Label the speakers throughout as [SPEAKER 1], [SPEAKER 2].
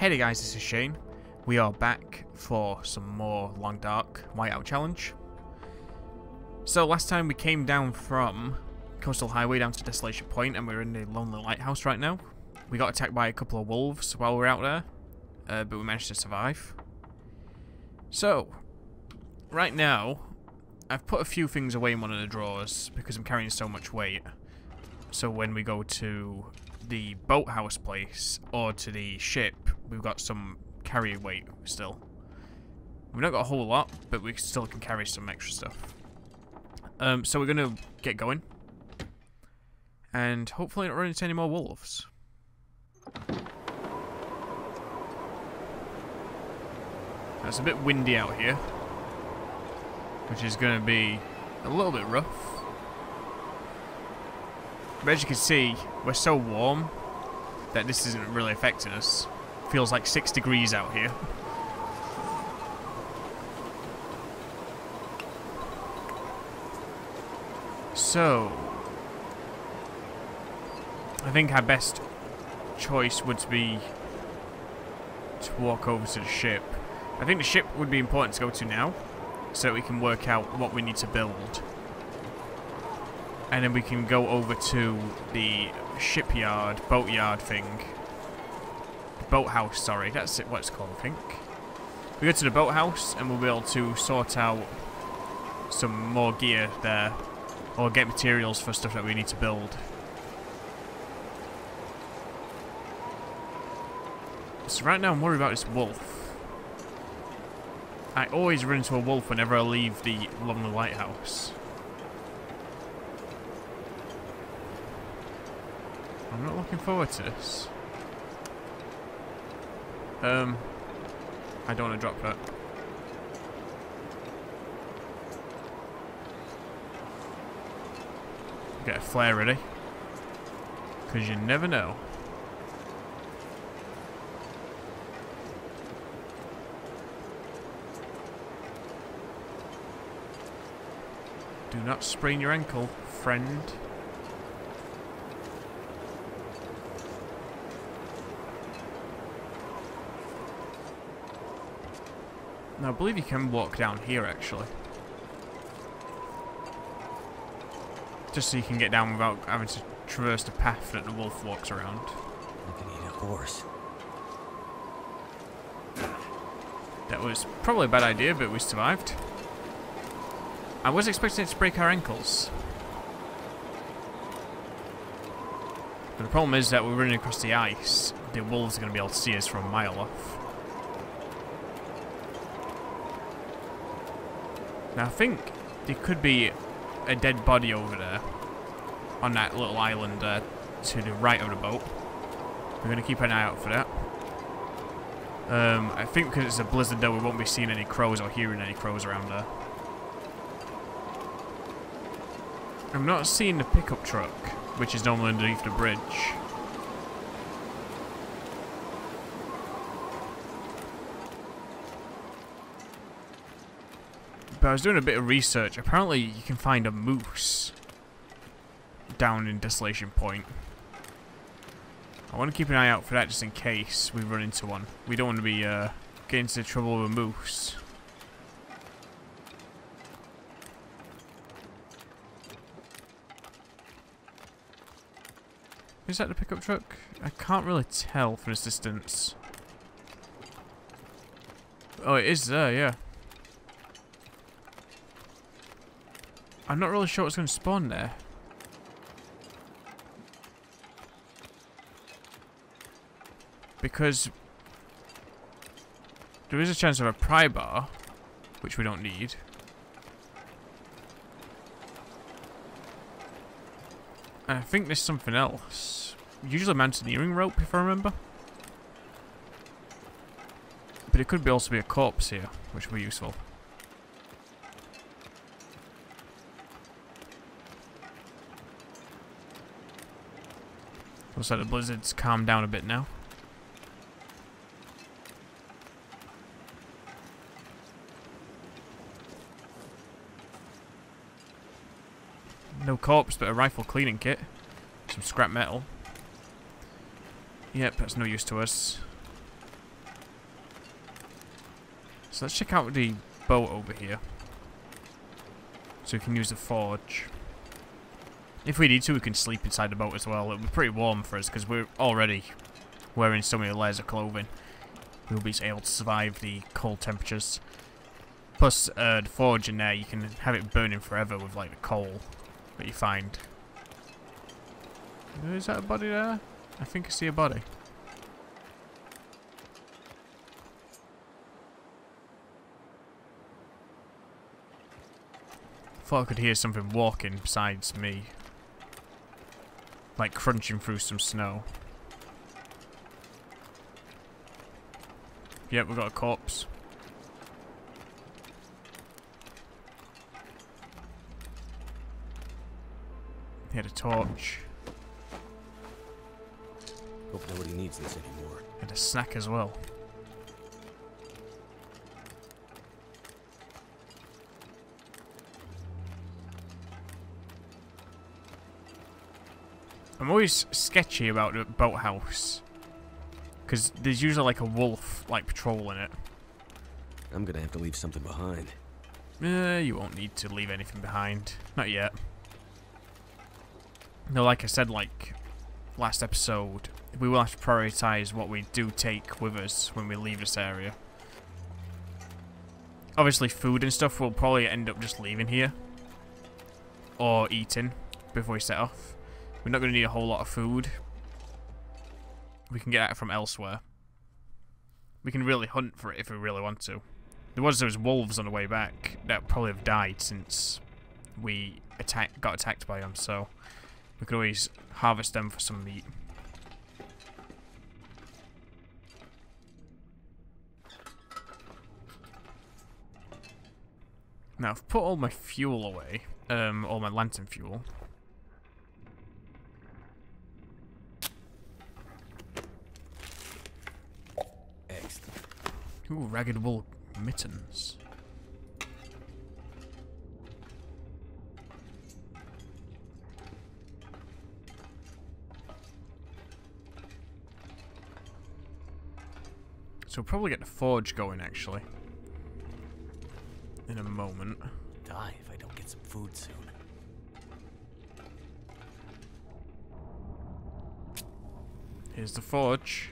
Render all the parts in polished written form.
[SPEAKER 1] Hey there guys, this is Shane. We are back for some more Long Dark Whiteout challenge. So last time we came down from Coastal Highway down to Desolation Point and we're in the Lonely Lighthouse right now. We got attacked by a couple of wolves while we were out there, but we managed to survive. So, right now, I've put a few things away in one of the drawers because I'm carrying so much weight. So when we go to the boathouse place or to the ship, we've got some carry weight still. We've not got a whole lot, but we still can carry some extra stuff. So we're going to get going. And hopefully not run into any more wolves. It's a bit windy out here, which is going to be a little bit rough. But as you can see, we're so warm that this isn't really affecting us. Feels like 6 degrees out here. So, I think our best choice would be to walk over to the ship. I think the ship would be important to go to now, so that we can work out what we need to build. And then we can go over to the shipyard, boatyard thing. Boathouse, sorry, that's what it's called, I think. We go to the boathouse and we'll be able to sort out some more gear there, or get materials for stuff that we need to build. So right now I'm worried about this wolf. I always run into a wolf whenever I leave the Lonely Lighthouse. I'm not looking forward to this. I don't want to drop that. Get a flare ready, because you never know. Do not sprain your ankle, friend. Now, I believe you can walk down here, actually. Just so you can get down without having to traverse the path that the wolf walks around.
[SPEAKER 2] I'm gonna need a horse.
[SPEAKER 1] That was probably a bad idea, but we survived. I was expecting it to break our ankles. But the problem is that we're running across the ice. The wolves are going to be able to see us from a mile off. Now I think there could be a dead body over there on that little island to the right of the boat. We're going to keep an eye out for that. I think because it's a blizzard though, we won't be seeing any crows or hearing any crows around there. I'm not seeing the pickup truck, which is normally underneath the bridge. But I was doing a bit of research. Apparently you can find a moose down in Desolation Point. I want to keep an eye out for that just in case we run into one. We don't want to be getting into trouble with a moose. Is that the pickup truck? I can't really tell from this distance. Oh, it is there, yeah. I'm not really sure what's going to spawn there. Because there is a chance of a pry bar, which we don't need. And I think there's something else. Usually a mountaineering rope, if I remember. But it could also be a corpse here, which would be useful. Looks like the blizzard's calmed down a bit now. No corpse, but a rifle cleaning kit. Some scrap metal. Yep, that's no use to us. So let's check out the boat over here. So we can use the forge. If we need to, we can sleep inside the boat as well. It'll be pretty warm for us because we're already wearing so many layers of clothing. We'll be able to survive the cold temperatures. Plus, the forge in there, you can have it burning forever with like the coal that you find. Is that a body there? I think I see a body. Thought I could hear something walking besides me. Like crunching through some snow. Yep, we've got a corpse. He had a torch.
[SPEAKER 2] Hope nobody needs this anymore.
[SPEAKER 1] Had a snack as well. I'm always sketchy about the boathouse. Because there's usually like a wolf like patrolling it.
[SPEAKER 2] I'm gonna have to leave something behind.
[SPEAKER 1] You won't need to leave anything behind. Not yet. No, like I said, like last episode, we will have to prioritize what we do take with us when we leave this area. Obviously food and stuff we'll probably end up just leaving here. Or eating before we set off. We're not going to need a whole lot of food. We can get that from elsewhere. We can really hunt for it if we really want to. There was those wolves on the way back that probably have died since we got attacked by them, so we could always harvest them for some meat. Now I've put all my fuel away, all my lantern fuel. Ooh, ragged wool mittens. So we'll probably get the forge going actually. In a moment.
[SPEAKER 2] Die if I don't get some food soon.
[SPEAKER 1] Here's the forge.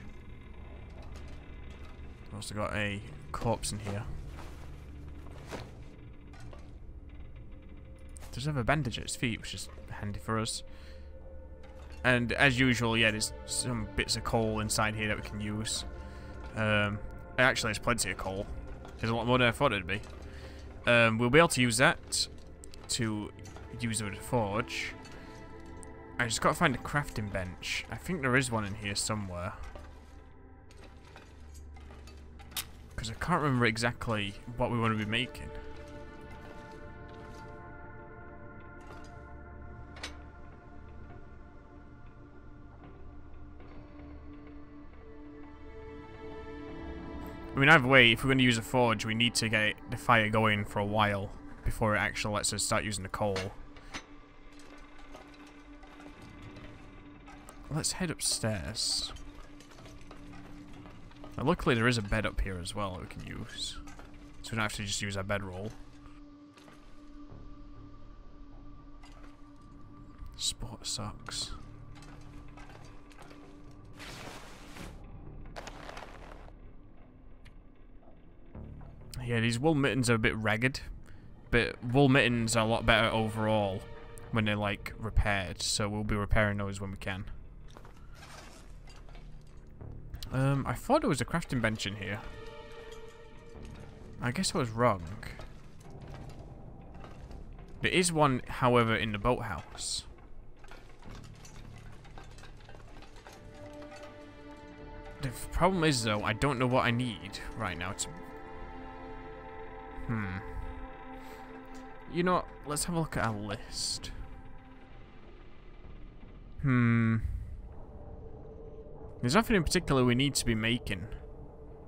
[SPEAKER 1] We've also got a corpse in here. Does have a bandage at his feet, which is handy for us. And as usual, yeah, there's some bits of coal inside here that we can use. Actually, there's plenty of coal. There's a lot more than I thought it'd be. We'll be able to use that to use it with the forge. I just got to find a crafting bench. I think there is one in here somewhere. Because I can't remember exactly what we want to be making. I mean, either way, if we're going to use a forge, we need to get the fire going for a while before it actually lets us start using the coal. Let's head upstairs. Now, luckily, there is a bed up here as well that we can use. So we don't have to just use our bedroll. Sport socks. Yeah, these wool mittens are a bit ragged, but wool mittens are a lot better overall when they're like repaired, so we'll be repairing those when we can. I thought there was a crafting bench in here. I guess I was wrong. There is one, however, in the boathouse. The problem is, though, I don't know what I need right now to... You know what? Let's have a look at our list. There's nothing in particular we need to be making.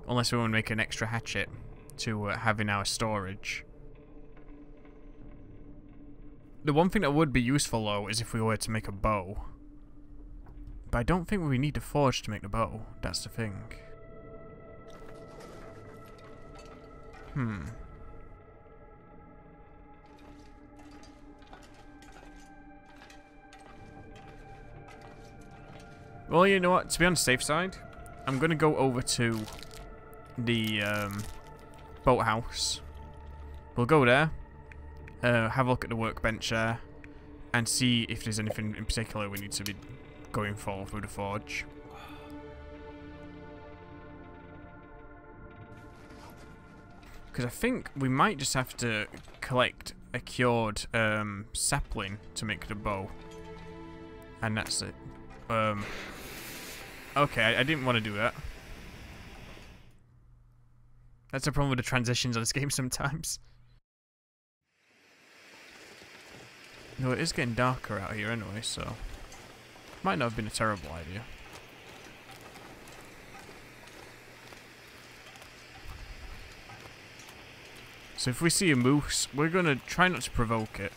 [SPEAKER 1] Unless we want to make an extra hatchet to have in our storage. The one thing that would be useful, though, is if we were to make a bow. But I don't think we need a forge to make the bow. That's the thing. Well, you know what? To be on the safe side, I'm going to go over to the boathouse. We'll go there, have a look at the workbench there, and see if there's anything in particular we need to be going for through the forge. Because I think we might just have to collect a cured sapling to make the bow. And that's it. Okay, I didn't want to do that. That's the problem with the transitions on this game sometimes. No, it is getting darker out here anyway, so... Might not have been a terrible idea. So if we see a moose, we're going to try not to provoke it.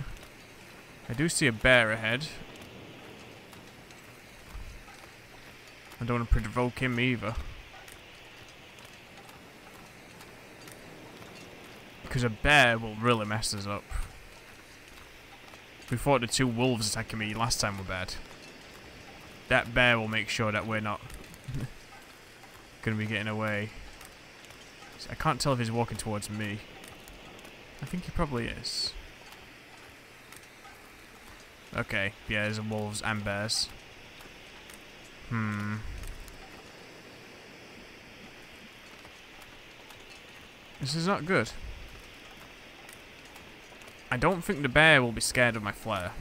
[SPEAKER 1] I do see a bear ahead. I don't want to provoke him either. Because a bear will really mess us up. We thought the two wolves attacking me last time were bad. That bear will make sure that we're not going to be getting away. I can't tell if he's walking towards me. I think he probably is. Okay, yeah, there's wolves and bears. This is not good. I don't think the bear will be scared of my flare.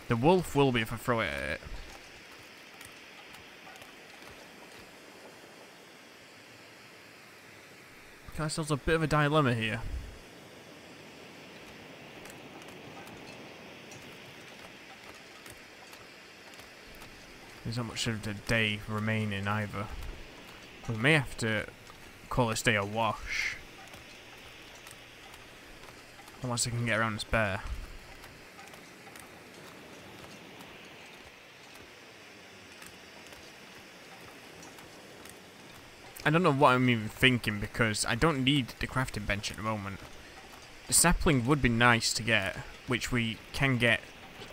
[SPEAKER 1] The wolf will be if I throw it at it. Okay, ourselves a bit of a dilemma here. There's not much of the day remaining either. We may have to call this day a wash. Unless I can get around this bear. I don't know what I'm even thinking because I don't need the crafting bench at the moment. The sapling would be nice to get, which we can get.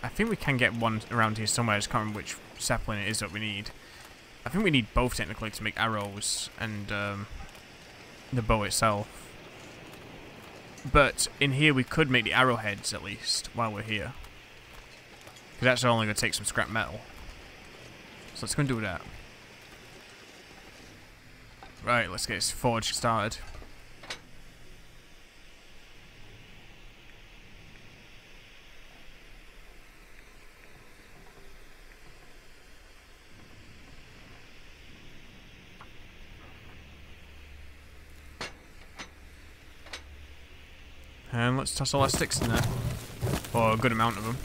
[SPEAKER 1] I think we can get one around here somewhere. I just can't remember which sapling it is that we need. I think we need both technically to make arrows and the bow itself. But in here we could make the arrowheads at least while we're here. Because that's only going to take some scrap metal. So let's go and do that. Right, let's get this forge started. And let's toss all our sticks in there. Or a good amount of them.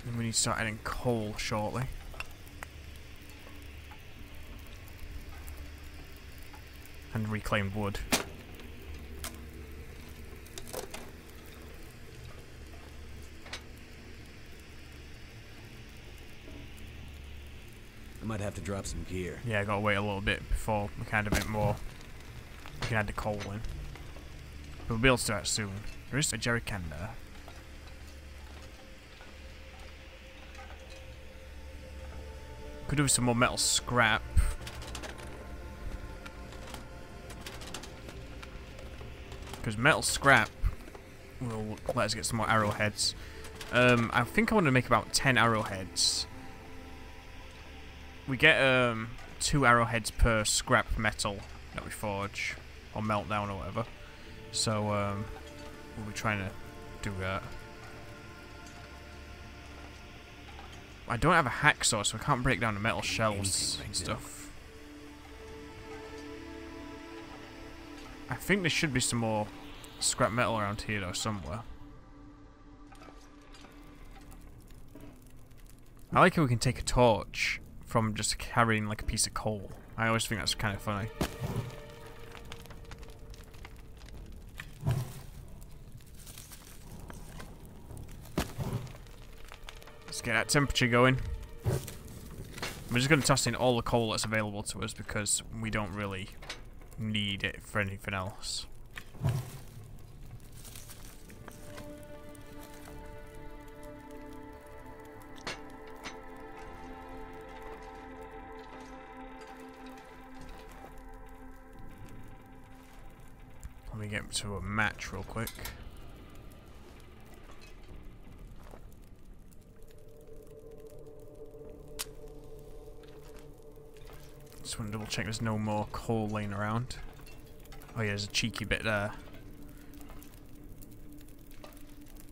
[SPEAKER 1] And we need to start adding coal shortly. And reclaimed wood.
[SPEAKER 2] I might have to drop some gear.
[SPEAKER 1] Yeah, I gotta wait a little bit before we can add a bit more. We can add the coal in. But we'll be able to do that soon. There is a jerry can there. Could do with some more metal scrap. Because metal scrap will let us get some more arrowheads. I think I want to make about 10 arrowheads. We get 2 arrowheads per scrap metal that we forge. Or melt down or whatever. So, we'll be trying to do that. I don't have a hacksaw, so I can't break down the metal shells and stuff. I think there should be some more scrap metal around here, though, somewhere. I like how we can take a torch from just carrying, like, a piece of coal. I always think that's kind of funny. Let's get that temperature going. We're just going to toss in all the coal that's available to us because we don't really need it for anything else. Let me get to a match real quick. Just want to double check there's no more coal laying around. Oh yeah, there's a cheeky bit there.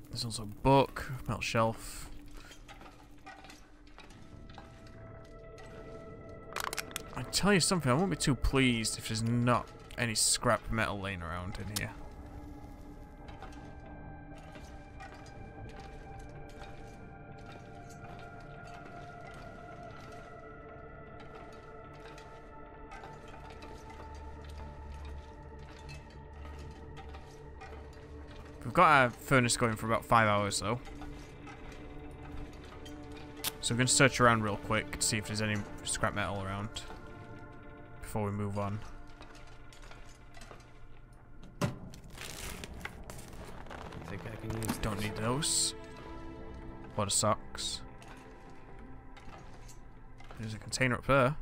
[SPEAKER 1] There's also a book, melt shelf. I tell you something, I won't be too pleased if there's not any scrap metal laying around in here. We've got our furnace going for about 5 hours though. So we're going to search around real quick to see if there's any scrap metal around before we move on.
[SPEAKER 2] Think I can use
[SPEAKER 1] Don't need those. A lot of socks. There's a container up there.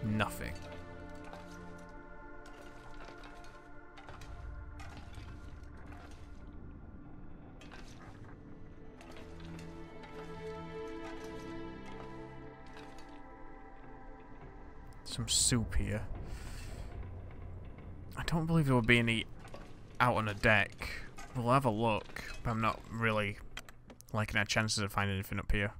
[SPEAKER 1] Nothing. Some soup here. I don't believe there will be any out on the deck. We'll have a look, but I'm not really liking our chances of finding anything up here.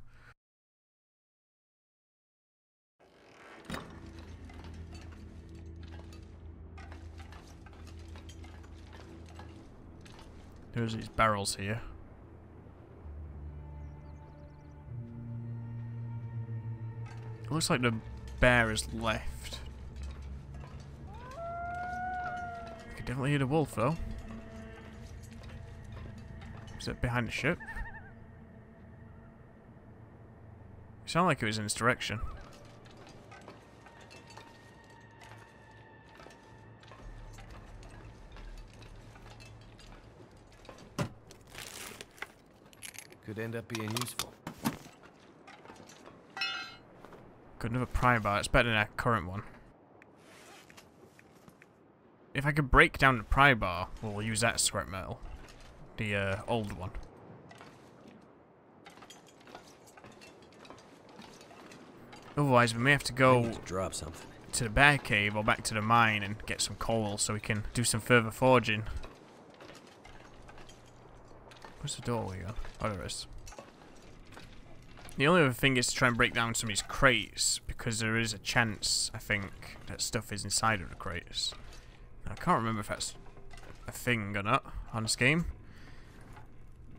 [SPEAKER 1] There's these barrels here. It looks like the bear is left. I can definitely hear the wolf though. Is it behind the ship? It sounded like it was in this direction.
[SPEAKER 2] Could end up being useful.
[SPEAKER 1] Got another pry bar. It's better than our current one. If I could break down the pry bar, we'll use that scrap metal. The old one. Otherwise, we may have to go
[SPEAKER 2] drop something
[SPEAKER 1] to the bear cave or back to the mine and get some coal so we can do some further forging. Where's the doorway go? Oh, there it is. The only other thing is to try and break down some of these crates, because there is a chance, I think, that stuff is inside of the crates. Now, I can't remember if that's a thing or not on this game.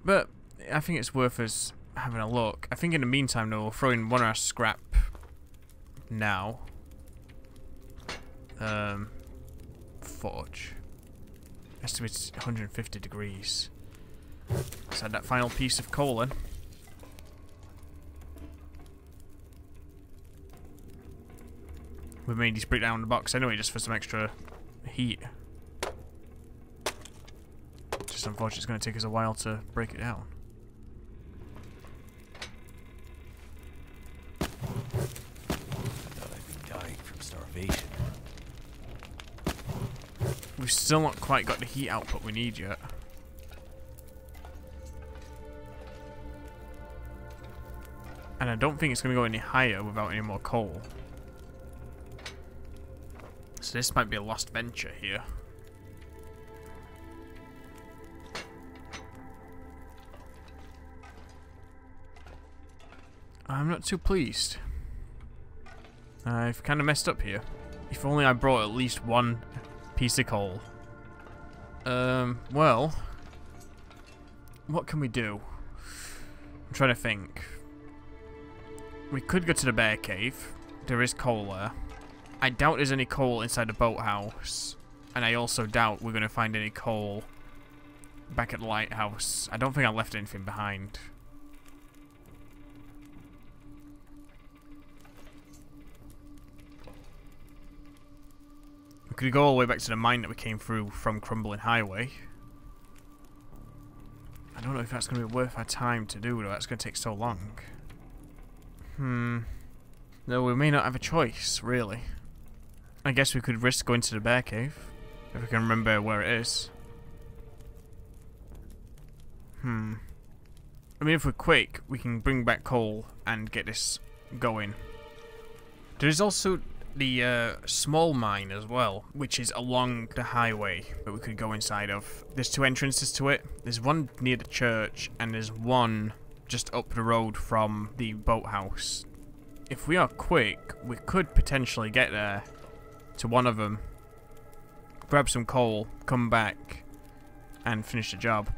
[SPEAKER 1] But I think it's worth us having a look. I think in the meantime, though, we'll throw in one of our scrap now. Forge. Estimated 150 degrees. Let's add that final piece of coal in. We may need to break down the box anyway, just for some extra heat. Just unfortunately, it's going to take us a while to break it down.
[SPEAKER 2] I thought I'd be dying from starvation.
[SPEAKER 1] We've still not quite got the heat output we need yet. And I don't think it's going to go any higher without any more coal. So this might be a lost venture here. I'm not too pleased. I've kind of messed up here. If only I brought at least one piece of coal. Well, what can we do? I'm trying to think. We could go to the bear cave. There is coal there. I doubt there's any coal inside the boathouse. And I also doubt we're going to find any coal back at the lighthouse. I don't think I left anything behind. could go all the way back to the mine that we came through from Crumbling Highway. I don't know if that's going to be worth our time to do, though. That's going to take so long. No, we may not have a choice, really. I guess we could risk going to the bear cave, if we can remember where it is. I mean, if we're quick, we can bring back coal and get this going. There is also the small mine as well, which is along the highway that we could go inside of. There's 2 entrances to it. There's one near the church, and there's one just up the road from the boathouse. If we are quick, we could potentially get there to one of them, grab some coal, come back, and finish the job.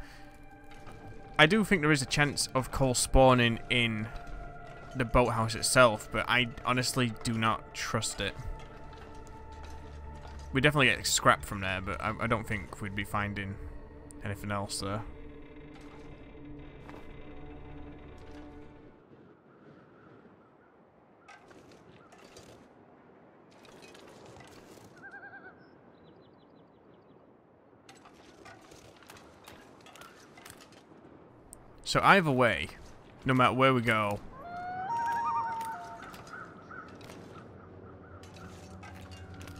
[SPEAKER 1] I do think there is a chance of coal spawning in the boathouse itself, but I honestly do not trust it. We definitely get scrap from there, but I don't think we'd be finding anything else there. So either way, no matter where we go,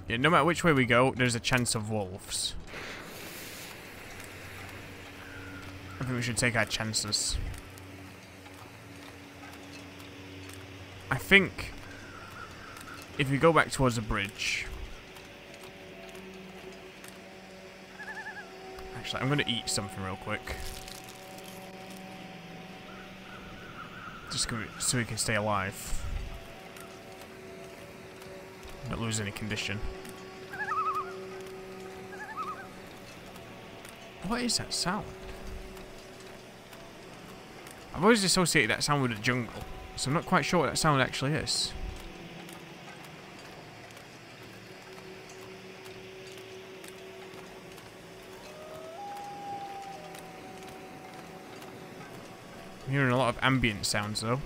[SPEAKER 1] yeah, no matter which way we go, there's a chance of wolves. I think we should take our chances. I think if we go back towards the bridge... Actually, I'm going to eat something real quick. Just so we can stay alive. Not lose any condition. What is that sound? I've always associated that sound with the jungle, so I'm not quite sure what that sound actually is. I'm hearing a lot of ambient sounds though.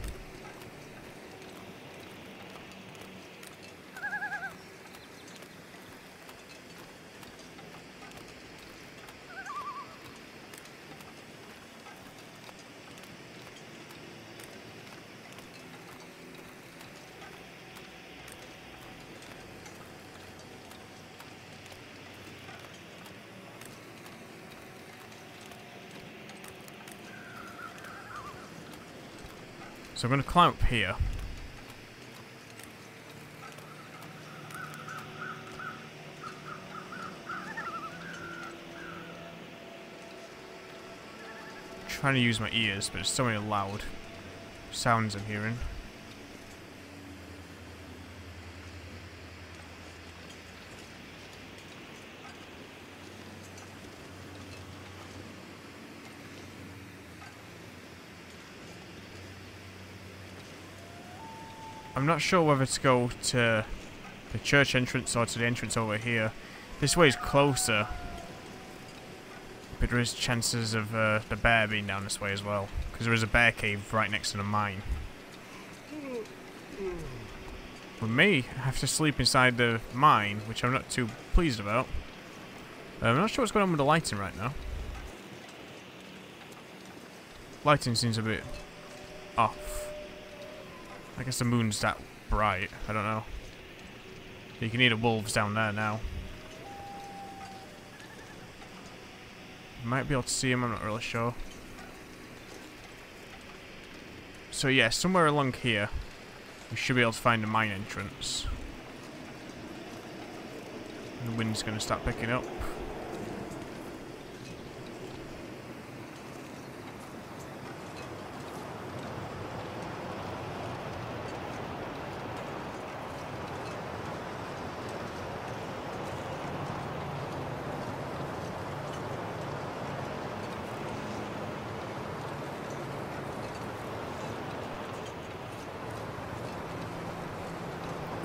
[SPEAKER 1] So I'm going to climb up here. Trying to use my ears, but there's so many loud sounds I'm hearing. I'm not sure whether to go to the church entrance or to the entrance over here. This way is closer, but there is chances of the bear being down this way as well, because there is a bear cave right next to the mine. We may have to sleep inside the mine, which I'm not too pleased about. I'm not sure what's going on with the lighting right now. Lighting seems a bit off. I guess the moon's that bright. I don't know. You can hear the wolves down there now. You might be able to see them, I'm not really sure. So yeah, somewhere along here, we should be able to find the mine entrance. The wind's going to start picking up.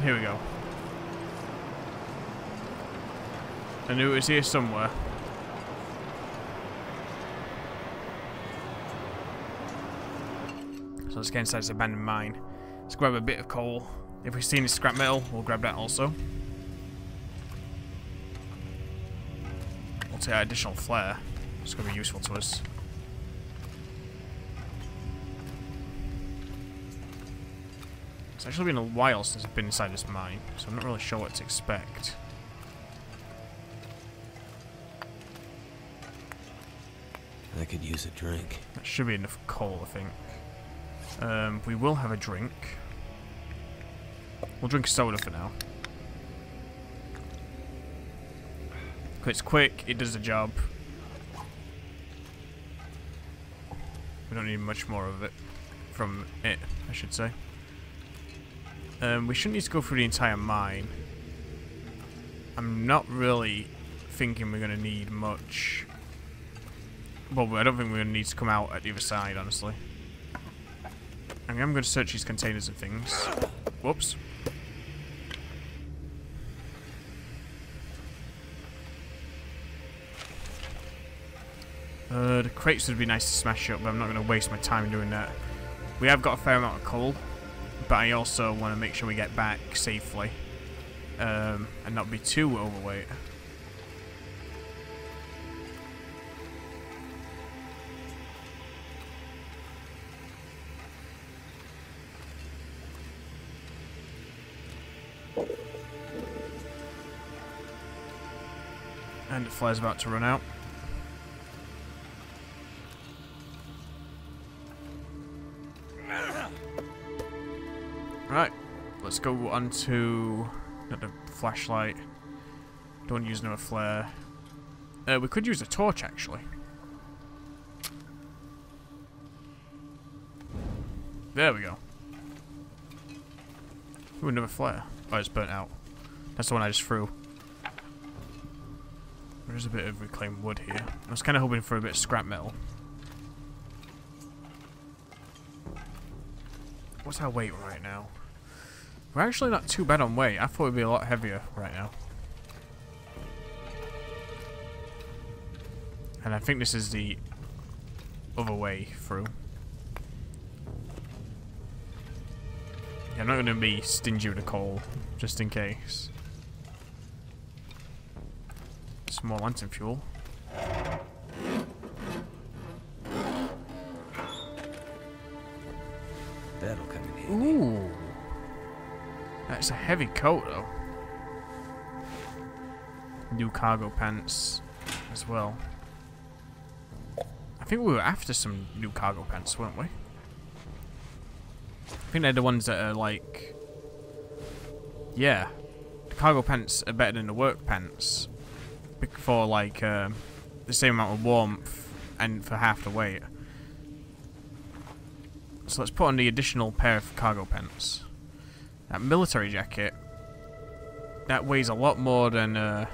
[SPEAKER 1] Here we go. I knew it was here somewhere. So let's get inside this abandoned mine. Let's grab a bit of coal. If we see any scrap metal, we'll grab that also. to get additional flare. It's going to be useful to us. It's actually been a while since I've been inside this mine, so I'm not really sure what to expect.
[SPEAKER 2] I could use a drink.
[SPEAKER 1] That should be enough coal, I think. We will have a drink. We'll drink soda for now. It's quick, it does the job. We don't need much more of it. From it, I should say. We shouldn't need to go through the entire mine. I'm not really thinking we're going to need much. Well, I don't think we're going to need to come out at the other side, honestly. I mean, I'm going to search these containers and things. Whoops. The crates would be nice to smash up, but I'm not going to waste my time doing that. We have got a fair amount of coal, but I also want to make sure we get back safely. And not be too overweight. And the flare's about to run out. Right, let's go on to another flashlight. Don't use another flare. We could use a torch, actually. There we go. Ooh, another flare. Oh, it's burnt out. That's the one I just threw. There's a bit of reclaimed wood here. I was kind of hoping for a bit of scrap metal. What's our weight right now? We're actually not too bad on weight. I thought we'd be a lot heavier right now. And I think this is the other way through. Yeah, I'm not going to be stingy with the coal, just in case. Some more lantern fuel.
[SPEAKER 2] That'll come in handy.
[SPEAKER 1] Ooh. That's a heavy coat, though. New cargo pants as well. I think we were after some new cargo pants, weren't we? I think they're the ones that are like... Yeah. The cargo pants are better than the work pants. For like the same amount of warmth and for half the weight. So let's put on the additional pair of cargo pants. That military jacket, that weighs a lot more than the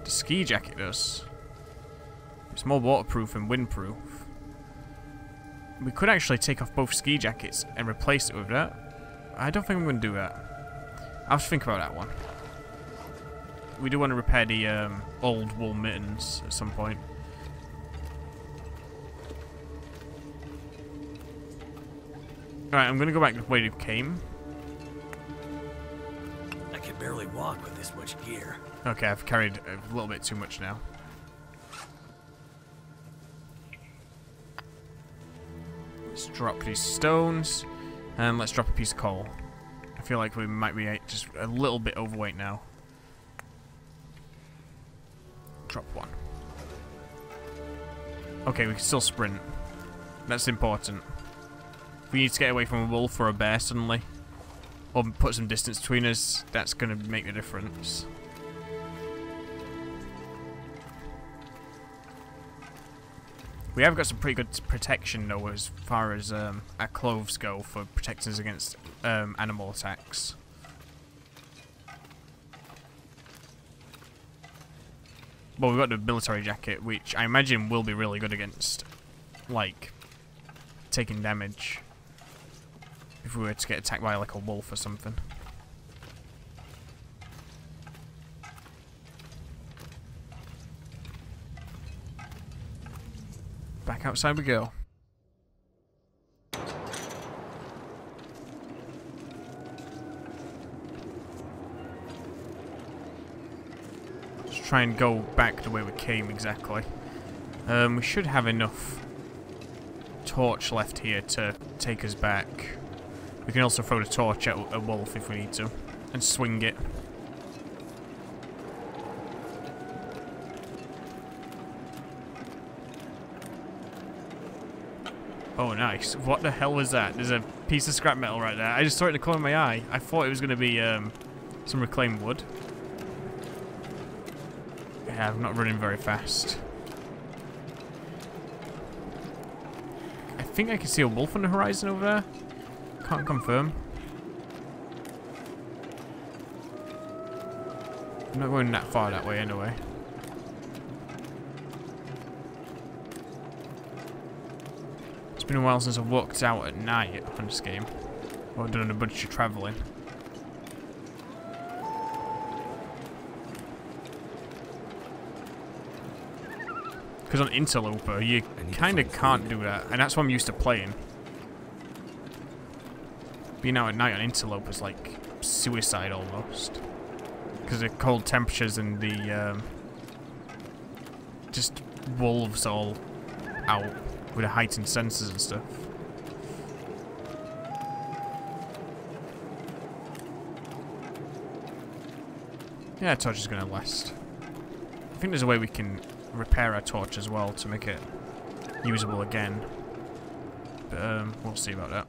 [SPEAKER 1] ski jacket does. It's more waterproof and windproof. We could actually take off both ski jackets and replace it with that. I don't think I'm going to do that. I'll think about that one. We do want to repair the old wool mittens at some point. Alright, I'm going to go back the way we came.
[SPEAKER 2] I can barely walk with this much gear.
[SPEAKER 1] Okay, I've carried a little bit too much now. Let's drop these stones, and let's drop a piece of coal. I feel like we might be just a little bit overweight now. Drop one. Okay, we can still sprint. That's important. If we need to get away from a wolf or a bear suddenly, or put some distance between us, that's going to make a difference. We have got some pretty good protection though as far as our clothes go for protecting us against animal attacks. Well, we've got the military jacket, which I imagine will be really good against, like, taking damage. If we were to get attacked by, like, a wolf or something. Back outside we go. Let's try and go back the way we came exactly. We should have enough torch left here to take us back. We can also throw the torch at a wolf if we need to, and swing it. Oh, nice. What the hell was that? There's a piece of scrap metal right there. I just saw it in the corner of my eye. I thought it was going to be some reclaimed wood. Yeah, I'm not running very fast. I think I can see a wolf on the horizon over there. Can't confirm. I'm not going that far that way anyway. It's been a while since I've walked out at night on this game. Or done a bunch of travelling. Because on Interloper, you kind of can't do that. And that's what I'm used to playing. Being out at night on Interloper is like suicide almost. Because the cold temperatures and the just wolves all out with the heightened senses and stuff. Yeah, torch is going to last. I think there's a way we can repair our torch as well to make it usable again. But we'll see about that.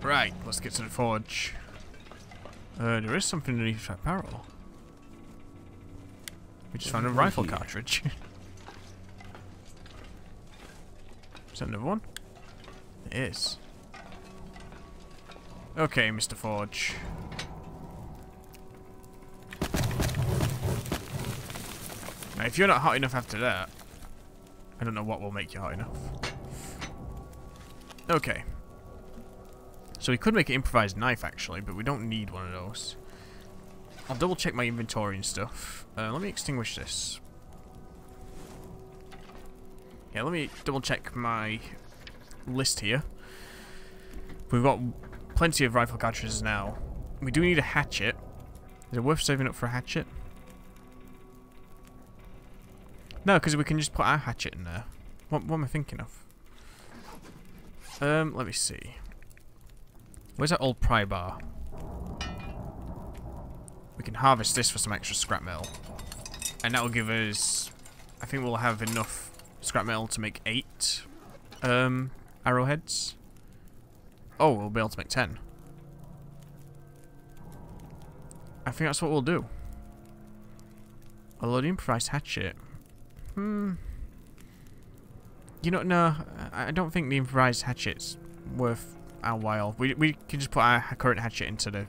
[SPEAKER 1] Right, let's get to the forge. There is something underneath that barrel. We just found a rifle cartridge. Is that another one? It is. Okay, Mr. Forge. Now, if you're not hot enough after that, I don't know what will make you hot enough. Okay. So we could make an improvised knife, actually, but we don't need one of those. I'll double check my inventory and stuff. Let me extinguish this. Yeah, let me double check my list here. We've got plenty of rifle cartridges now. We do need a hatchet. Is it worth saving up for a hatchet? No, because we can just put our hatchet in there. What am I thinking of? Let me see. Where's that old pry bar? We can harvest this for some extra scrap metal. And that'll give us... I think we'll have enough scrap metal to make 8 arrowheads. Oh, we'll be able to make 10. I think that's what we'll do. Although the improvised hatchet... You know, no, I don't think the improvised hatchet's worth our while. We can just put our current hatchet into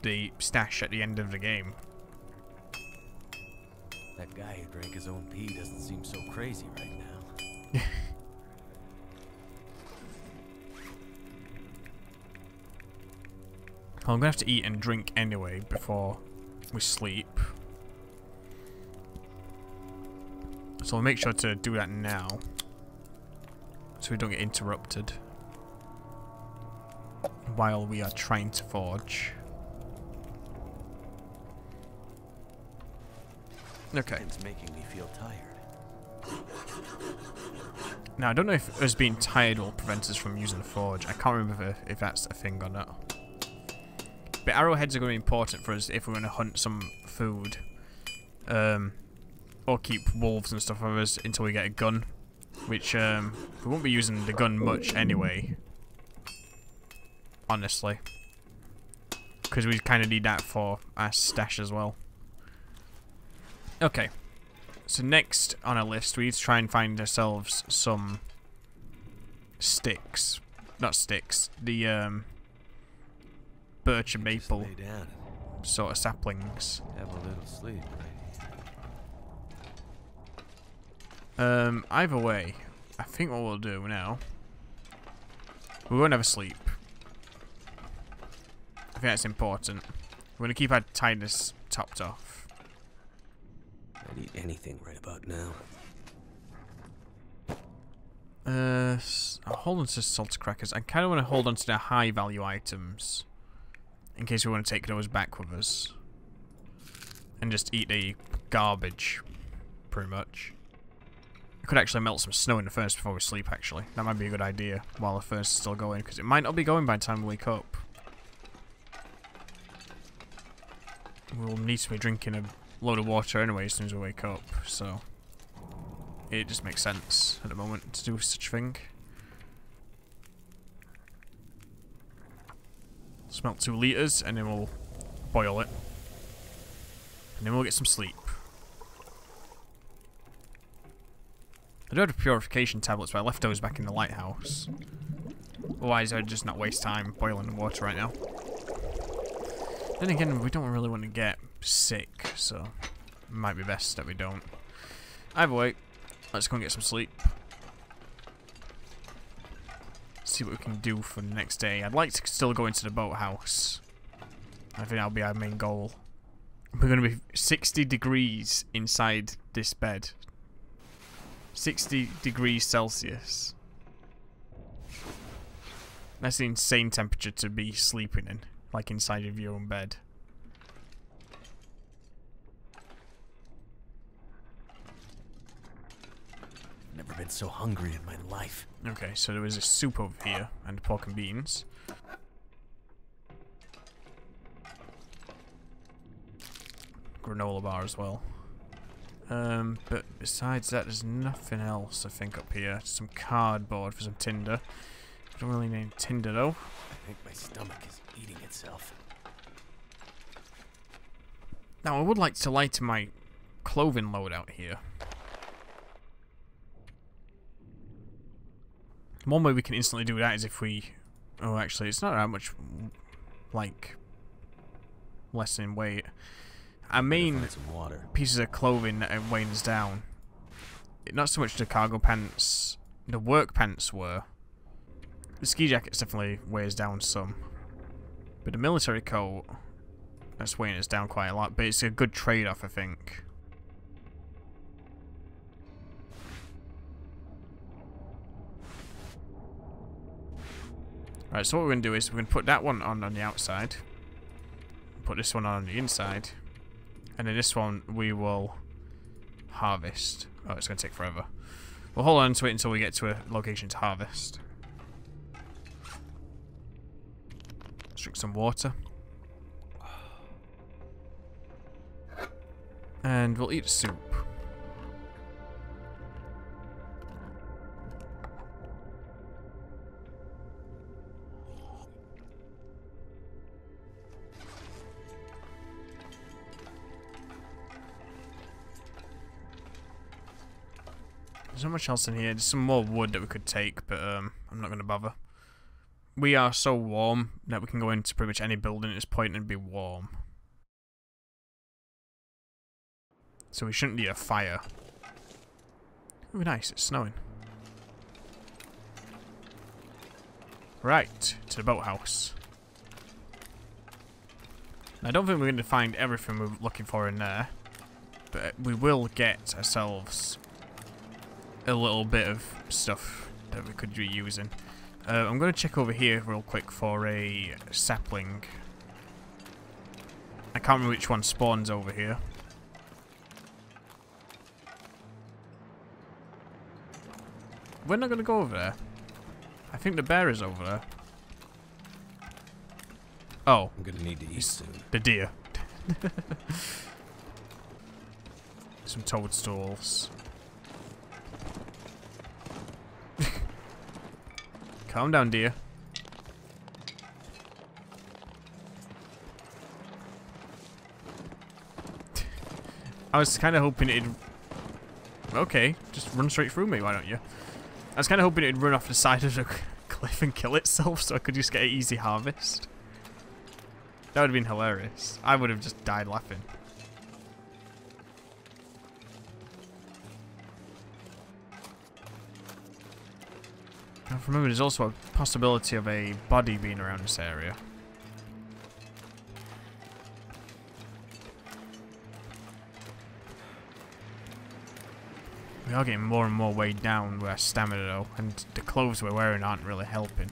[SPEAKER 1] the stash at the end of the game.
[SPEAKER 2] That guy who drank his own pee doesn't seem so crazy right now.
[SPEAKER 1] Well, I'm gonna have to eat and drink anyway before we sleep. So I'll make sure to do that now, so we don't get interrupted while we are trying to forge. Okay.
[SPEAKER 2] It's making me feel tired.
[SPEAKER 1] Now, I don't know if us being tired will prevent us from using the forge. I can't remember if that's a thing or not. But arrowheads are going to be important for us if we're going to hunt some food. Or keep wolves and stuff of us until we get a gun. Which, we won't be using the gun much anyway. Honestly. Because we kind of need that for our stash as well. Okay. So next on our list, we need to try and find ourselves some sticks. Not sticks. The, birch and maple sort of saplings.
[SPEAKER 2] Have a little sleep.
[SPEAKER 1] Either way, I think what we'll do now, we won't have a sleep. I think that's important. We're gonna keep our tidiness topped off.
[SPEAKER 2] I'd eat anything right about now.
[SPEAKER 1] I'll hold on to salt crackers. I kind of want to hold on to the high value items. in case we want to take those back with us. And just eat the garbage, pretty much. I could actually melt some snow in the furnace before we sleep, actually. That might be a good idea while the furnace is still going, because it might not be going by the time we wake up. We'll need to be drinking a load of water anyway as soon as we wake up, so it just makes sense at the moment to do such a thing. Smelt 2 litres and then we'll boil it. And then we'll get some sleep. I do have the purification tablets, but I left those back in the lighthouse. Otherwise, I'd just not waste time boiling the water right now. Then again, we don't really want to get sick, so it might be best that we don't. Either way, let's go and get some sleep. See what we can do for the next day. I'd like to still go into the boathouse. I think that'll be our main goal. We're going to be 60 degrees inside this bed. 60 degrees Celsius. That's the insane temperature to be sleeping in. Like inside of your own bed.
[SPEAKER 2] Never been so hungry in my life.
[SPEAKER 1] Okay, so there was a soup over here and pork and beans. Granola bar as well. But besides that, there's nothing else, I think, up here. Some cardboard for some tinder. I don't really need tinder, though.
[SPEAKER 2] I think my stomach is eating itself.
[SPEAKER 1] Now, I would like to lighten my clothing loadout here. One way we can instantly do that is if we... Oh, actually, it's not that much, like, less in weight. Our main pieces of clothing that are weighing us down, not so much the cargo pants, the work pants were. The ski jackets definitely weighs down some. But the military coat, that's weighing us down quite a lot, but it's a good trade-off, I think. Right, so what we're going to do is we're going to put that one on the outside. Put this one on the inside. And then this one we will harvest. Oh, it's going to take forever. We'll hold on to it until we get to a location to harvest. Let's drink some water. And we'll eat soup. There's not much else in here. There's some more wood that we could take, but I'm not going to bother. We are so warm that we can go into pretty much any building at this point and be warm. So we shouldn't need a fire. Ooh, nice, it's snowing. Right, to the boathouse. Now, I don't think we're going to find everything we're looking for in there, but we will get ourselves a little bit of stuff that we could be using. I'm going to check over here real quick for a sapling. I can't remember which one spawns over here. We're not going to go over there. I think the bear is over there. Oh.
[SPEAKER 2] I'm going to need to eat soon.
[SPEAKER 1] The deer. Some toadstools. Calm down, dear. I was kind of hoping it'd... Okay, just run straight through me, why don't you? I was kind of hoping it'd run off the side of the cliff and kill itself so I could just get an easy harvest. That would have been hilarious. I would have just died laughing. Now remember, there's also a possibility of a body being around this area. We are getting more and more weighed down with our stamina though, and the clothes we're wearing aren't really helping.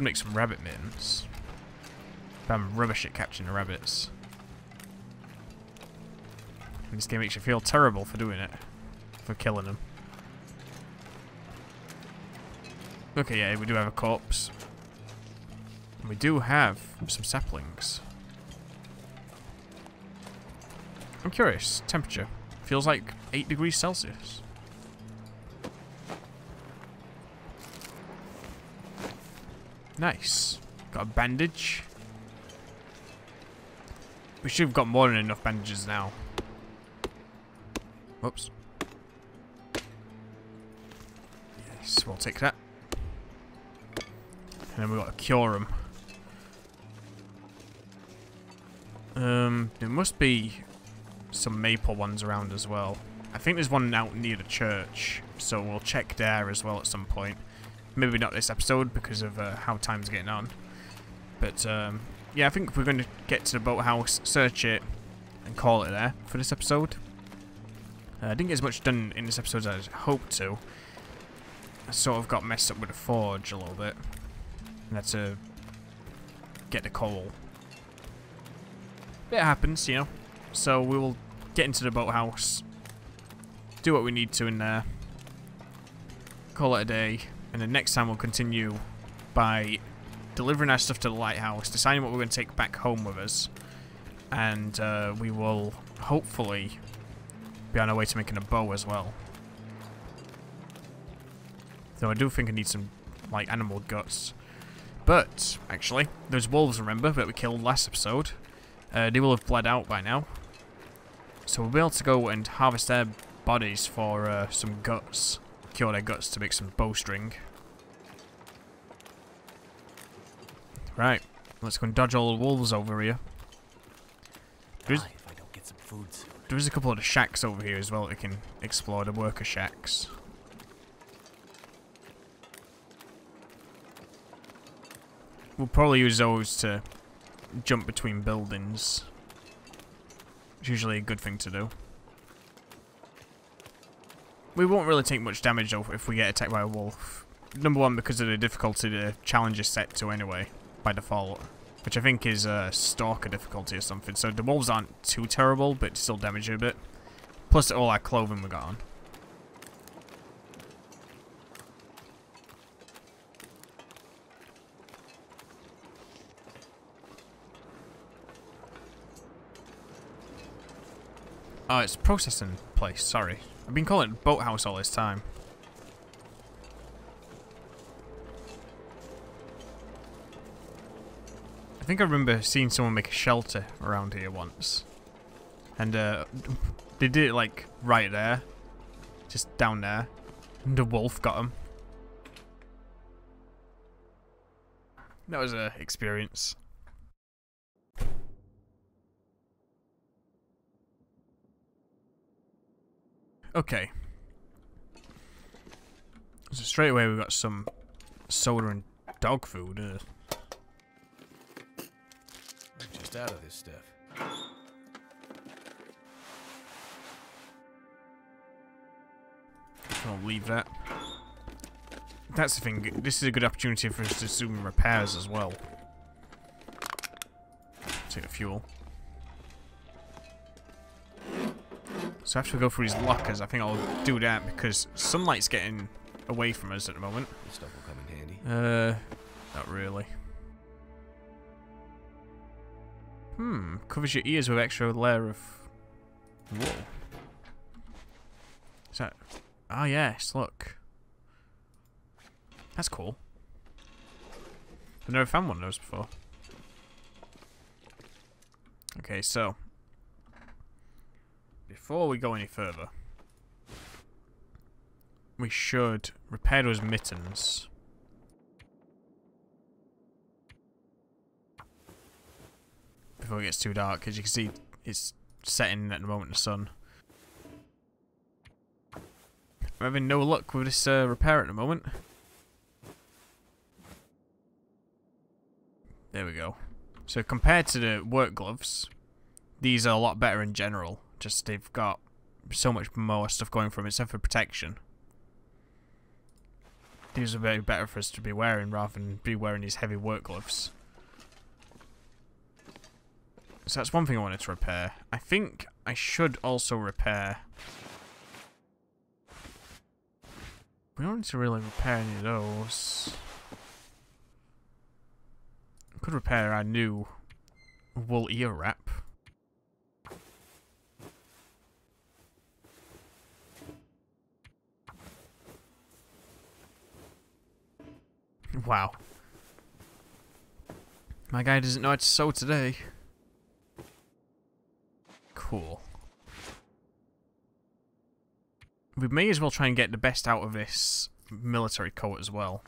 [SPEAKER 1] could make some rabbit mittens. But I'm rubbish at catching the rabbits. And this game makes you feel terrible for doing it. For killing them. Okay, yeah, we do have a corpse. And we do have some saplings. I'm curious. Temperature. Feels like 8 degrees Celsius. Nice. Got a bandage. We should have got more than enough bandages now. Whoops. Yes, we'll take that. And then we've got to cure them. There must be some maple ones around as well. I think there's one out near the church, so we'll check there as well at some point. Maybe not this episode because of how time's getting on. But yeah, I think we're going to get to the boathouse, search it, and call it there for this episode. I didn't get as much done in this episode as I hoped to. I sort of got messed up with the forge a little bit. And had to get the coal. It happens, you know. So we will get into the boathouse, do what we need to in there, call it a day, and then next time we'll continue by delivering our stuff to the lighthouse, deciding what we're going to take back home with us, and we will hopefully be on our way to making a bow as well. Though I do think I need some, like, animal guts. But, actually, those wolves, remember, that we killed last episode, they will have bled out by now. So we'll be able to go and harvest their bodies for some guts. Cure their guts to make some bowstring. Right, let's go and dodge all the wolves over here.
[SPEAKER 2] If I don't get some food soon.
[SPEAKER 1] There is a couple of the shacks over here as well that we can explore, the worker shacks. We'll probably use those to jump between buildings. It's usually a good thing to do. We won't really take much damage though if we get attacked by a wolf. Number one, because of the difficulty the challenge is set to anyway, by default. Which I think is stalker difficulty or something. So the wolves aren't too terrible, but still damage you a bit. Plus all our clothing we got on. Oh, it's processing place, sorry. I've been calling it boathouse all this time. I think I remember seeing someone make a shelter around here once. And they did it like right there. Just down there. And the wolf got him. That was an experience. Okay. So straight away we got some soda and dog food.
[SPEAKER 2] I'm just out of this stuff.
[SPEAKER 1] I'll leave that. That's the thing. This is a good opportunity for us to do some repairs as well. Take the fuel. So after we go through these lockers, I think I'll do that because sunlight's getting away from us at the moment.
[SPEAKER 2] This stuff will come in handy.
[SPEAKER 1] Not really. Covers your ears with extra layer of wool. Is that? Oh yes, look. That's cool. I've never found one of those before. Okay, so before we go any further, we should repair those mittens. Before it gets too dark, as you can see, it's setting at the moment, the sun. We're having no luck with this repair at the moment. There we go. So compared to the work gloves, these are a lot better in general. Just they've got so much more stuff going for them, except for protection. These are very better for us to be wearing rather than be wearing these heavy work gloves. So that's one thing I wanted to repair. I think I should also repair... We don't need to really repair any of those. Could repair our new wool ear wrap. Wow. My guy doesn't know how to sew today. Cool. We may as well try and get the best out of this military coat as well.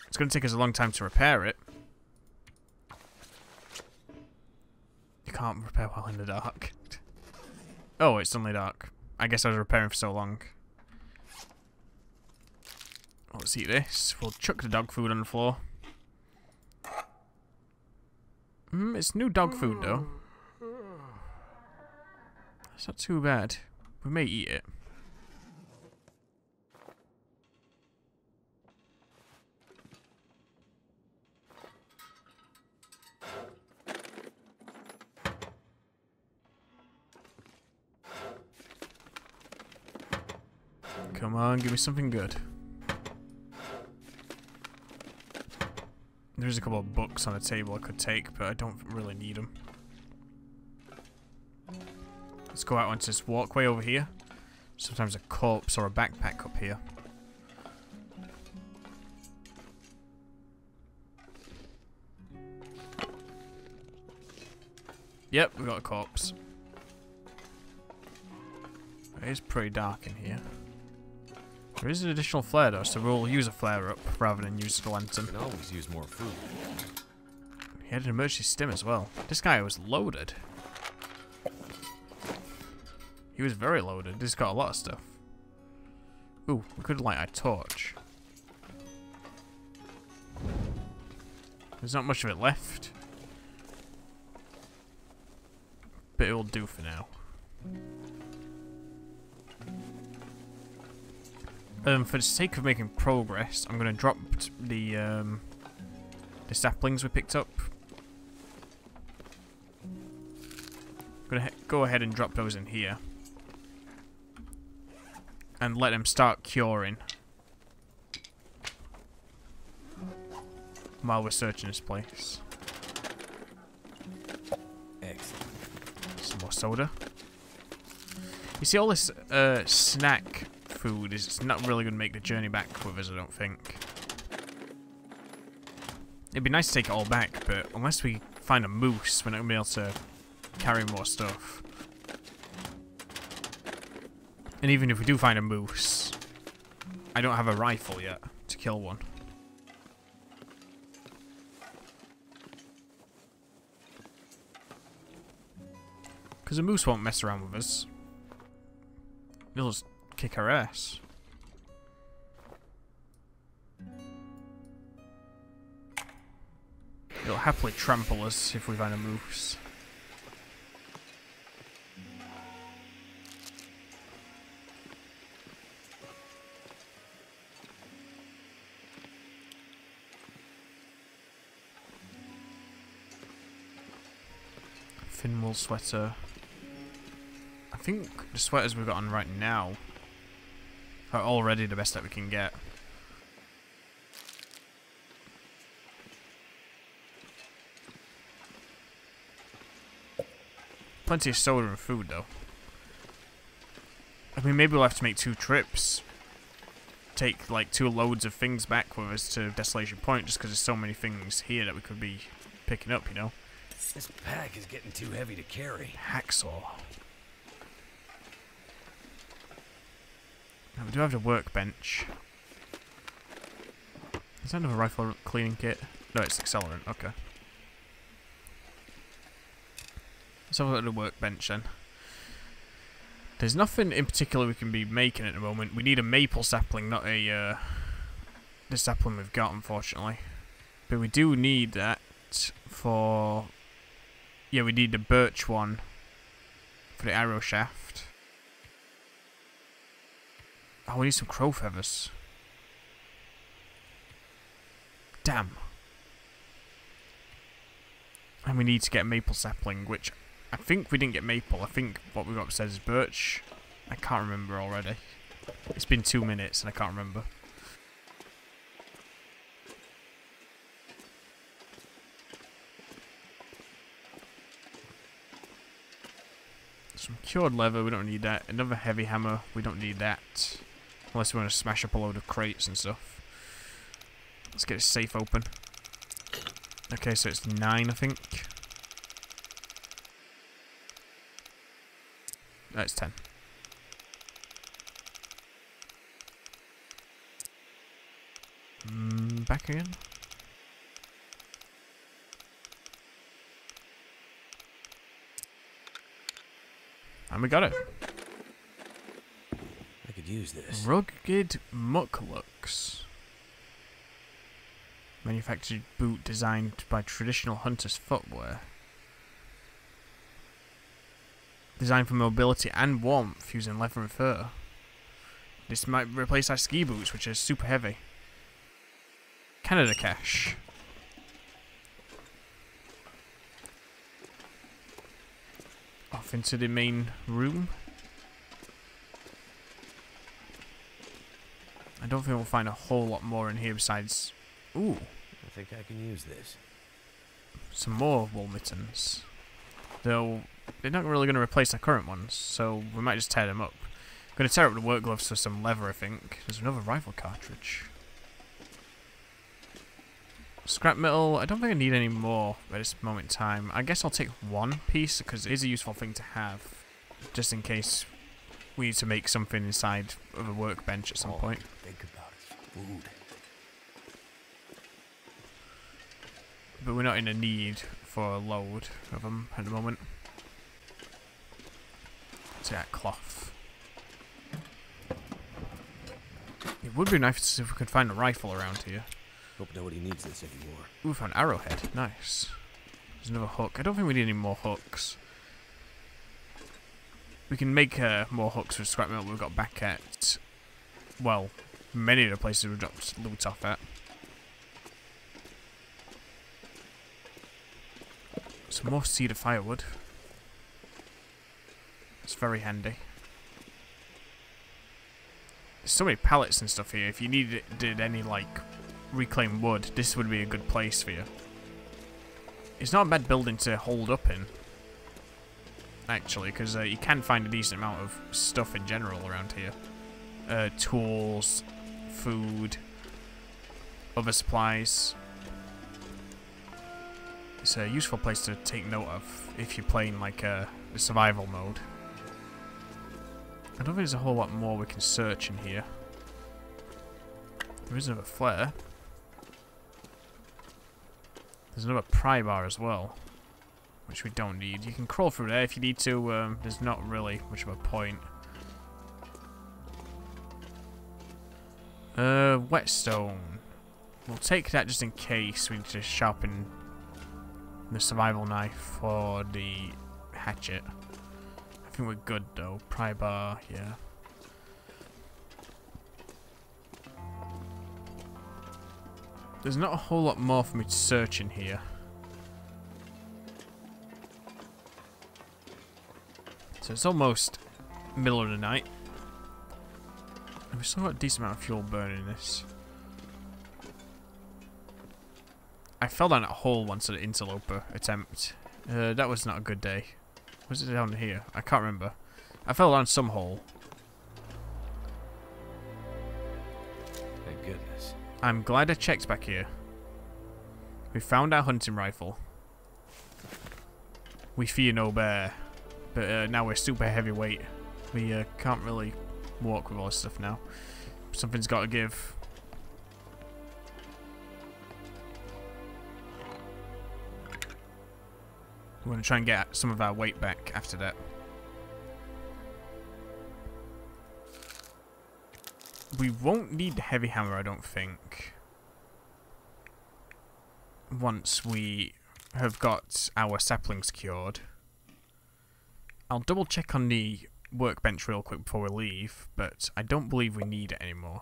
[SPEAKER 1] It's going to take us a long time to repair it. You can't repair while in the dark. Oh, it's suddenly dark. I guess I was repairing for so long. Let's eat this. We'll chuck the dog food on the floor. It's new dog food though. It's not too bad. We may eat it. Come on, give me something good. There's a couple of books on the table I could take, but I don't really need them. Let's go out onto this walkway over here. Sometimes a corpse or a backpack up here. Yep, we got a corpse. It is pretty dark in here. There is an additional flare though, so we'll use a flare up rather than use the lantern.
[SPEAKER 2] You can always use more food.
[SPEAKER 1] He had an emergency stim as well. This guy was loaded. He was very loaded. He's got a lot of stuff. Ooh, we could light a torch. There's not much of it left. But it will do for now. For the sake of making progress, I'm going to drop the saplings we picked up. I'm going to go ahead and drop those in here. And let them start curing. While we're searching this place.
[SPEAKER 2] Excellent.
[SPEAKER 1] Some more soda. You see all this snack food is not really going to make the journey back with us, I don't think. It'd be nice to take it all back, but unless we find a moose, we're not going to be able to carry more stuff. And even if we do find a moose, I don't have a rifle yet to kill one. Because a moose won't mess around with us. He'll just kick our ass. He'll happily trample us if we find a moose. Thin wool sweater. I think the sweaters we've got on right now are already the best that we can get. Plenty of soda and food though. I mean, maybe we'll have to make 2 trips. Take like 2 loads of things back with us to Desolation Point just because there's so many things here that we could be picking up, you know.
[SPEAKER 2] This pack is getting too heavy to carry.
[SPEAKER 1] Hacksaw. Now, we do have the workbench. Is that another rifle cleaning kit? No, it's accelerant. Okay. Let's have a look at the workbench then. There's nothing in particular we can be making at the moment. We need a maple sapling, not a the sapling we've got, unfortunately. But we do need that for... Yeah, we need the birch one for the arrow shaft. Oh, we need some crow feathers. Damn. And we need to get maple sapling, which I think we didn't get maple. I think what we got upstairs is birch. I can't remember already. It's been 2 minutes and I can't remember. Some cured leather, we don't need that. Another heavy hammer, we don't need that. Unless we want to smash up a load of crates and stuff. Let's get it safe open. Okay, so it's 9, I think. That's 10. Back again. And we got it.
[SPEAKER 2] I could use this.
[SPEAKER 1] Rugged mucklux. Manufactured boot designed by traditional hunter's footwear. Designed for mobility and warmth using leather and fur. This might replace our ski boots, which are super heavy. Canada cash. Off into the main room. I don't think we'll find a whole lot more in here besides... Ooh.
[SPEAKER 2] I think I can use this.
[SPEAKER 1] Some more wool mittens. Though, they're not really going to replace our current ones, so we might just tear them up. I'm going to tear up the work gloves for some leather, I think. There's another rifle cartridge. Scrap metal, I don't think I need any more at this moment in time. I guess I'll take one piece, because it is a useful thing to have. Just in case we need to make something inside of a workbench at some point.
[SPEAKER 2] Think about it. Food.
[SPEAKER 1] But we're not in a need for a load of them at the moment. So yeah, cloth. It would be nice if we could find a rifle around here.
[SPEAKER 2] Hope nobody needs this anymore.
[SPEAKER 1] Ooh, found an arrowhead. Nice. There's another hook. I don't think we need any more hooks. We can make more hooks with scrap metal we've got back at, well, many of the places we've dropped loot off at. Some more cedar firewood. It's very handy. There's so many pallets and stuff here. If you needed any, like, reclaimed wood, this would be a good place for you. It's not a bad building to hold up in, actually, because you can find a decent amount of stuff in general around here. Tools, food, other supplies. It's a useful place to take note of if you're playing like the survival mode. I don't think there's a whole lot more we can search in here. There is another flare. There's another pry bar as well, which we don't need. You can crawl through there if you need to. There's not really much of a point. Whetstone. We'll take that just in case we need to sharpen the survival knife or the hatchet. I think we're good though. Pry bar, yeah. There's not a whole lot more for me to search in here. So it's almost middle of the night. And we've still got a decent amount of fuel burning in this. I fell down a hole once at an interloper attempt. That was not a good day. Was it down here? I can't remember. I fell down some hole.
[SPEAKER 2] Thank goodness.
[SPEAKER 1] I'm glad I checked back here. We found our hunting rifle. We fear no bear. But now we're super heavyweight. We can't really walk with all this stuff now. Something's got to give. We're going to try and get some of our weight back after that. We won't need the heavy hammer, I don't think. Once we have got our saplings cured. I'll double check on the workbench real quick before we leave, but I don't believe we need it anymore.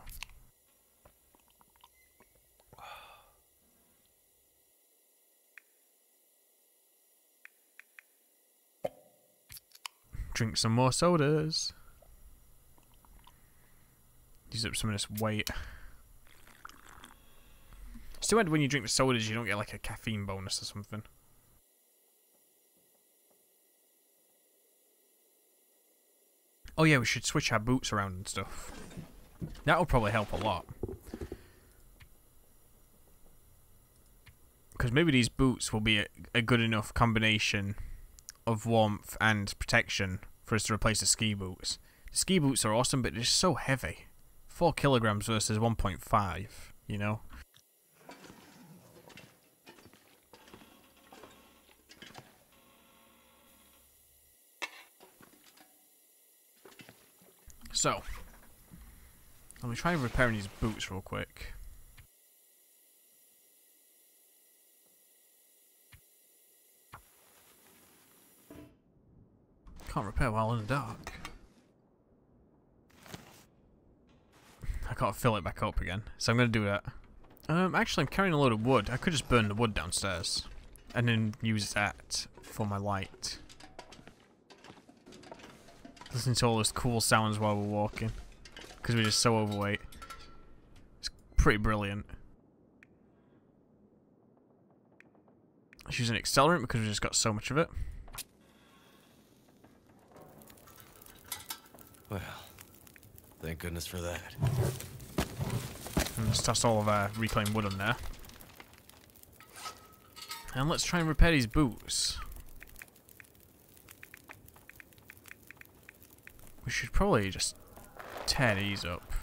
[SPEAKER 1] drink some more sodas. Use up some of this weight. It's too bad when you drink the sodas you don't get like a caffeine bonus or something. Oh yeah, we should switch our boots around and stuff. That'll probably help a lot. Because maybe these boots will be a good enough combination of warmth and protection for us to replace the ski boots. The ski boots are awesome, but they're just so heavy. 4 kilograms versus 1.5, you know? So, let me try repairing these boots real quick. Can't repair while in the dark. I can't fill it back up again, so I'm gonna do that. Actually, I'm carrying a load of wood. I could just burn the wood downstairs and then use that for my light. Listen to all those cool sounds while we're walking, because we're just so overweight. It's pretty brilliant. Let's use an accelerant because we've just got so much of it.
[SPEAKER 2] Well, thank goodness for that.
[SPEAKER 1] And let's toss all of our reclaimed wood on there. And let's try and repair these boots. We should probably just tear these up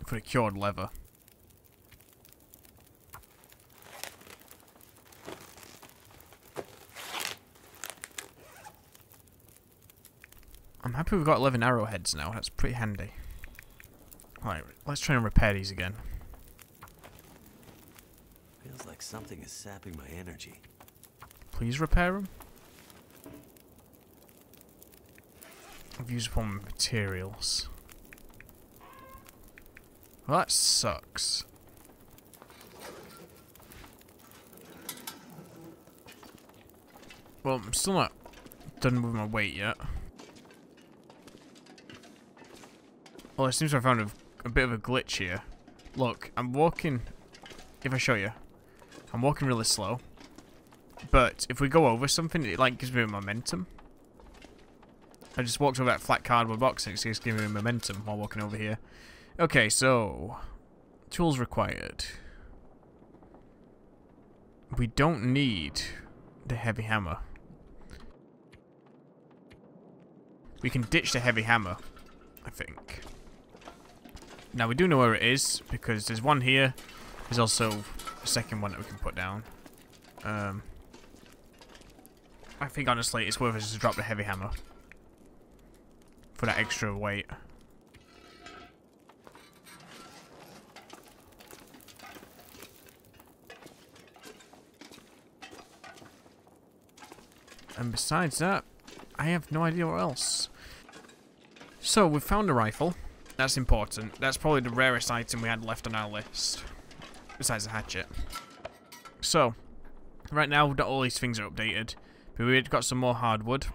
[SPEAKER 1] for the cured leather. I'm happy we've got 11 arrowheads now, that's pretty handy. Alright, let's try and repair these again.
[SPEAKER 2] Feels like something is sapping my energy.
[SPEAKER 1] Please repair them. I've used up all my materials. Well, that sucks. Well, I'm still not done with my weight yet. Well, it seems I found a bit of a glitch here. Look, I'm walking... If I show you. I'm walking really slow. But if we go over something, it like gives me momentum. I just walked over that flat cardboard box and it's just giving me momentum while walking over here. Okay, so... Tools required. We don't need the heavy hammer. We can ditch the heavy hammer, I think. Now, we do know where it is, because there's one here. There's also a second one that we can put down. I think, honestly, it's worth it just to drop the heavy hammer. For that extra weight. And besides that, I have no idea what else. So, we've found a rifle. That's important. That's probably the rarest item we had left on our list. Besides the hatchet. So, right now, not all these things are updated. But we've got some more hardwood.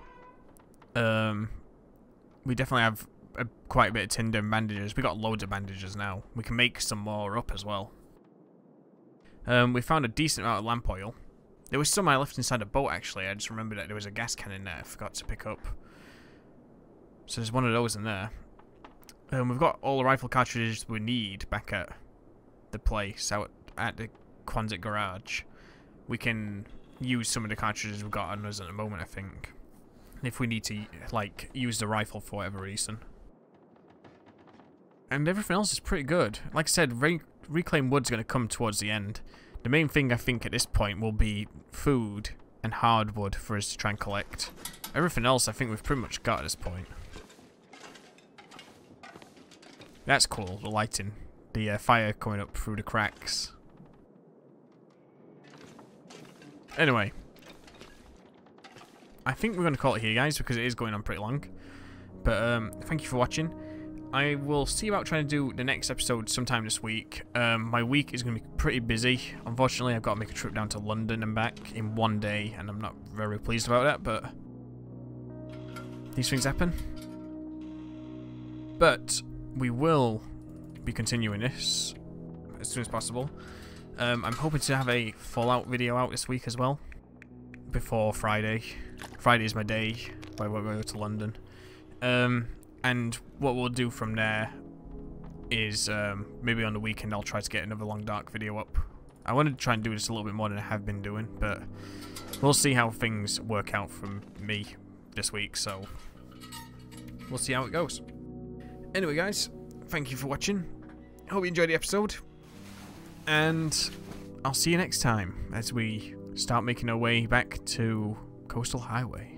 [SPEAKER 1] We definitely have quite a bit of tinder and bandages. We got loads of bandages now. We can make some more up as well. We found a decent amount of lamp oil. There was some I left inside a boat, actually. I just remembered that there was a gas can in there I forgot to pick up. So there's one of those in there. We've got all the rifle cartridges we need back at the place, out at the Quonset garage. We can use some of the cartridges we've got on us at the moment, I think. If we need to, like, use the rifle for whatever reason. And everything else is pretty good. Like I said, reclaimed wood's going to come towards the end. The main thing, I think, at this point will be food and hardwood for us to try and collect. Everything else, I think we've pretty much got at this point. That's cool, the lighting. The fire coming up through the cracks. Anyway. I think we're going to call it here, guys, because it is going on pretty long. But thank you for watching. I will see about trying to do the next episode sometime this week. My week is going to be pretty busy. Unfortunately, I've got to make a trip down to London and back in one day, and I'm not very pleased about that, but these things happen. But we will be continuing this as soon as possible. I'm hoping to have a Fallout video out this week as well, before Friday. Friday is my day where we go to London. And what we'll do from there is maybe on the weekend I'll try to get another Long Dark video up. I wanted to try and do this a little bit more than I have been doing, but we'll see how things work out from me this week, so we'll see how it goes. Anyway guys, thank you for watching. Hope you enjoyed the episode, and I'll see you next time as we start making our way back to Coastal Highway.